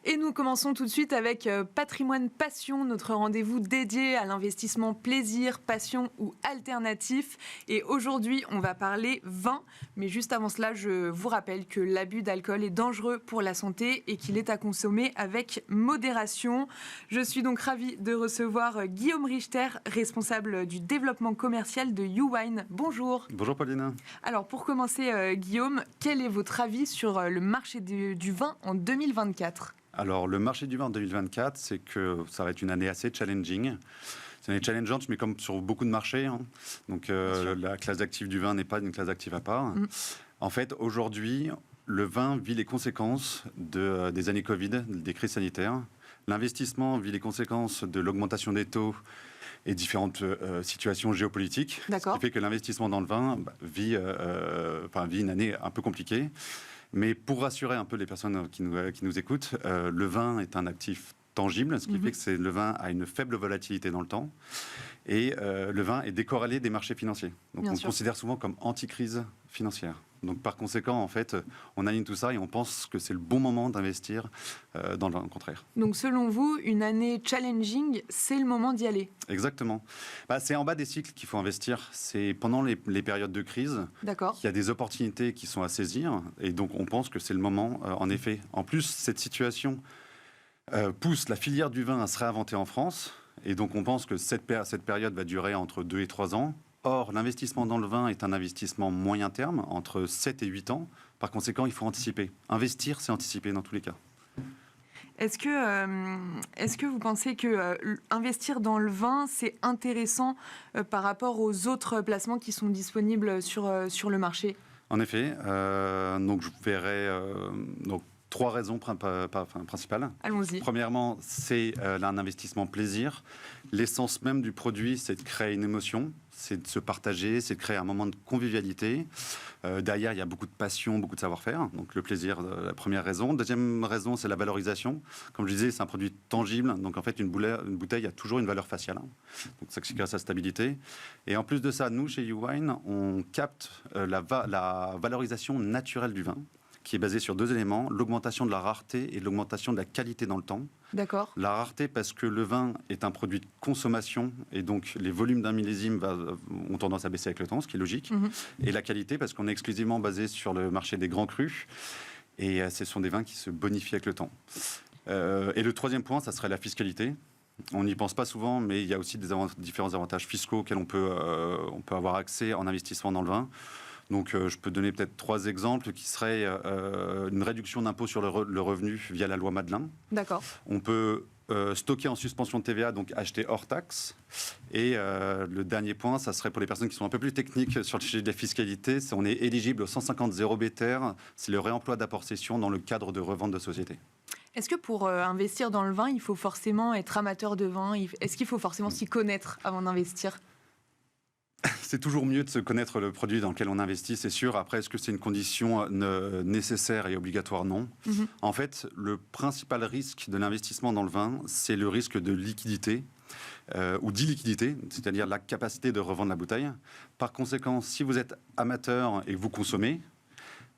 Et nous commençons tout de suite avec Patrimoine Passion, notre rendez-vous dédié à l'investissement plaisir, passion ou alternatif. Et aujourd'hui, on va parler vin. Mais juste avant cela, je vous rappelle que l'abus d'alcool est dangereux pour la santé et qu'il est à consommer avec modération. Je suis donc ravie de recevoir Guillaume Richter, responsable du développement commercial de YouWine. Bonjour. Bonjour Pauline. Alors pour commencer, Guillaume, quel est votre avis sur le marché du vin en 2024 ? Alors, le marché du vin en 2024, c'est que ça va être une année assez challenging. C'est une année challengeante, mais comme sur beaucoup de marchés. Donc, la classe d'actifs du vin n'est pas une classe d'actifs à part. En fait, aujourd'hui, le vin vit les conséquences des années Covid, des crises sanitaires. L'investissement vit les conséquences de l'augmentation des taux et différentes situations géopolitiques. D'accord. Ce qui fait que l'investissement dans le vin vit une année un peu compliquée. Mais pour rassurer un peu les personnes qui nous écoutent, le vin est un actif tangible, ce qui fait que le vin a une faible volatilité dans le temps. Et le vin est décorrélé des marchés financiers. Donc on le considère souvent comme anti-crise financière. Donc par conséquent, en fait, on aligne tout ça et on pense que c'est le bon moment d'investir dans le vin, au contraire. Donc selon vous, une année challenging, c'est le moment d'y aller ? Exactement. C'est en bas des cycles qu'il faut investir. C'est pendant les périodes de crise qu'il y a des opportunités qui sont à saisir. Et donc on pense que c'est le moment, en effet. En plus, cette situation pousse la filière du vin à se réinventer en France. Et donc on pense que cette période va durer entre 2 et 3 ans. Or, l'investissement dans le vin est un investissement moyen terme, entre 7 et 8 ans. Par conséquent, il faut anticiper. Investir, c'est anticiper dans tous les cas. Est-ce que vous pensez que investir dans le vin, c'est intéressant par rapport aux autres placements qui sont disponibles sur le marché ? En effet. Donc, je verrais... 3 raisons principales. Allons-y. Premièrement, c'est un investissement plaisir. L'essence même du produit, c'est de créer une émotion, c'est de se partager, c'est de créer un moment de convivialité. Derrière, il y a beaucoup de passion, beaucoup de savoir-faire. Donc le plaisir, la première raison. Deuxième raison, c'est la valorisation. Comme je disais, c'est un produit tangible. Donc en fait, une bouteille a toujours une valeur faciale. Donc ça crée sa stabilité. Et en plus de ça, nous, chez YouWine, on capte la valorisation naturelle du vin, qui est basé sur 2 éléments, l'augmentation de la rareté et l'augmentation de la qualité dans le temps. D'accord. La rareté parce que le vin est un produit de consommation et donc les volumes d'un millésime ont tendance à baisser avec le temps, ce qui est logique. Et la qualité parce qu'on est exclusivement basé sur le marché des grands crus et ce sont des vins qui se bonifient avec le temps. Et le troisième point, ça serait la fiscalité. On n'y pense pas souvent, mais il y a aussi différents avantages fiscaux auxquels on peut avoir accès en investissement dans le vin. Donc, je peux donner peut-être 3 exemples qui seraient une réduction d'impôt sur le revenu via la loi Madelin. D'accord. On peut stocker en suspension de TVA, donc acheter hors taxe. Et le dernier point, ça serait pour les personnes qui sont un peu plus techniques sur le sujet de la fiscalité, on est éligible au 150 0 BTR, c'est le réemploi d'apport-cession dans le cadre de revente de société. Est-ce que pour investir dans le vin, il faut forcément être amateur de vin ? Est-ce qu'il faut forcément s'y connaître avant d'investir ? C'est toujours mieux de se connaître le produit dans lequel on investit, c'est sûr. Après, est-ce que c'est une condition nécessaire et obligatoire ? Non. En fait, le principal risque de l'investissement dans le vin, c'est le risque de liquidité ou d'illiquidité, c'est-à-dire la capacité de revendre la bouteille. Par conséquent, si vous êtes amateur et que vous consommez,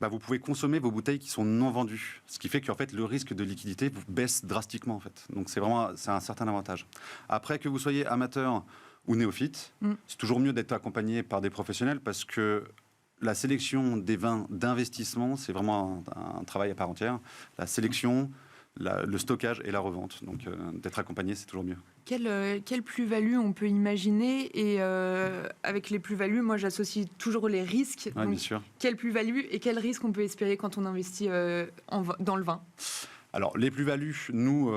vous pouvez consommer vos bouteilles qui sont non vendues. Ce qui fait qu'en fait, le risque de liquidité baisse drastiquement. En fait. Donc, c'est un certain avantage. Après, que vous soyez amateur ou néophyte, c'est toujours mieux d'être accompagné par des professionnels parce que la sélection des vins d'investissement, c'est vraiment un travail à part entière. La sélection, le stockage et la revente. Donc, d'être accompagné, c'est toujours mieux. Quelle plus-value on peut imaginer ? Et avec les plus-values, moi, j'associe toujours les risques. Ouais, donc, bien sûr. quelle plus-value et quel risque on peut espérer quand on investit dans le vin ? Alors, les plus-values, nous,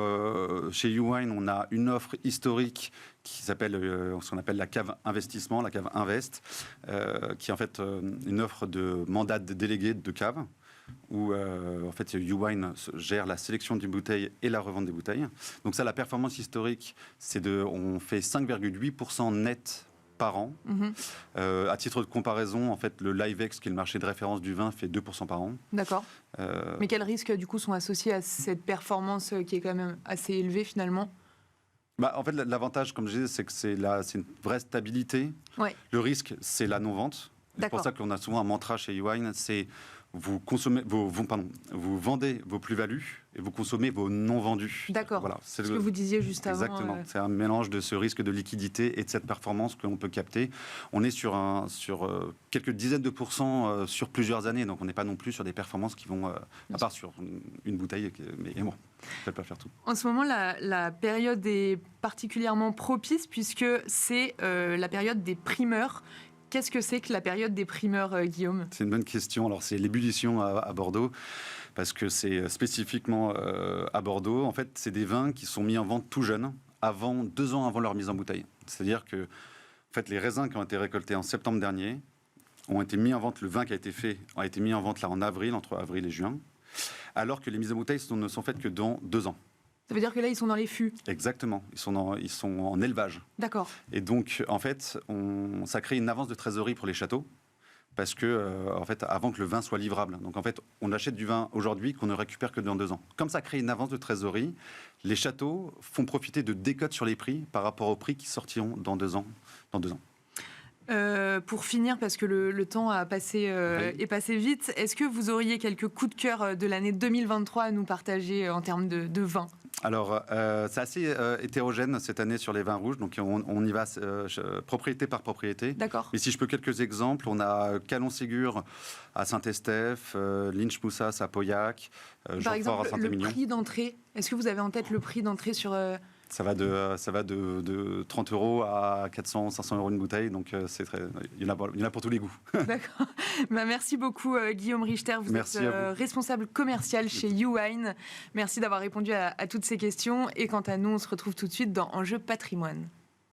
chez YouWine, on a une offre historique qui s'appelle ce qu'on appelle la cave investissement, la cave Invest, qui est en fait une offre de mandat de délégué de cave, où en fait YouWine gère la sélection des bouteilles et la revente des bouteilles. Donc ça, la performance historique, on fait 5,8% net par an. À titre de comparaison, en fait, le Livex, qui est le marché de référence du vin, fait 2% par an. D'accord. Mais quels risques, du coup, sont associés à cette performance qui est quand même assez élevée, finalement ? En fait, l'avantage, comme je disais, c'est que c'est une vraie stabilité. Ouais. Le risque, c'est la non-vente. C'est pour ça qu'on a souvent un mantra chez YouWine, c'est vous vendez vos plus-values et vous consommez vos non-vendus. D'accord. Voilà, c'est ce que vous disiez juste avant. Exactement. C'est un mélange de ce risque de liquidité et de cette performance que l'on peut capter. On est sur quelques dizaines de pourcents sur plusieurs années, donc on n'est pas non plus sur des performances qui vont, à part sur une bouteille, mais bon, ça ne peut pas faire tout. En ce moment, la période est particulièrement propice puisque c'est la période des primeurs. Qu'est-ce que c'est que la période des primeurs, Guillaume ? C'est une bonne question. Alors, c'est l'ébullition à Bordeaux, parce que c'est spécifiquement à Bordeaux. En fait, c'est des vins qui sont mis en vente tout jeunes, 2 ans avant leur mise en bouteille. C'est-à-dire que en fait, les raisins qui ont été récoltés en septembre dernier ont été mis en vente, le vin qui a été fait a été mis en vente là en avril, entre avril et juin, alors que les mises en bouteille ne sont faites que dans 2 ans. Ça veut dire que là, ils sont dans les fûts. Exactement, ils sont en élevage. D'accord. Et donc, en fait, ça crée une avance de trésorerie pour les châteaux, parce que, en fait, avant que le vin soit livrable. Donc, en fait, on achète du vin aujourd'hui qu'on ne récupère que dans 2 ans. Comme ça crée une avance de trésorerie, les châteaux font profiter de décotes sur les prix par rapport aux prix qui sortiront dans 2 ans. Pour finir, parce que le temps est passé vite, est-ce que vous auriez quelques coups de cœur de l'année 2023 à nous partager en termes de vin ? Alors, c'est assez hétérogène cette année sur les vins rouges, donc on y va propriété par propriété. D'accord. Mais si je peux quelques exemples, on a Calon-Ségur à Saint-Estèphe, Lynch-Moussas à Pauillac, par exemple, à Saint-Émilion. Le prix d'entrée, est-ce que vous avez en tête le prix d'entrée sur... Ça va de 30 € à 400, 500 € une bouteille, donc il y en a pour tous les goûts. D'accord. Merci beaucoup Guillaume Richter, vous êtes responsable commercial chez YouWine. Merci d'avoir répondu à toutes ces questions et quant à nous, on se retrouve tout de suite dans Enjeu Patrimoine.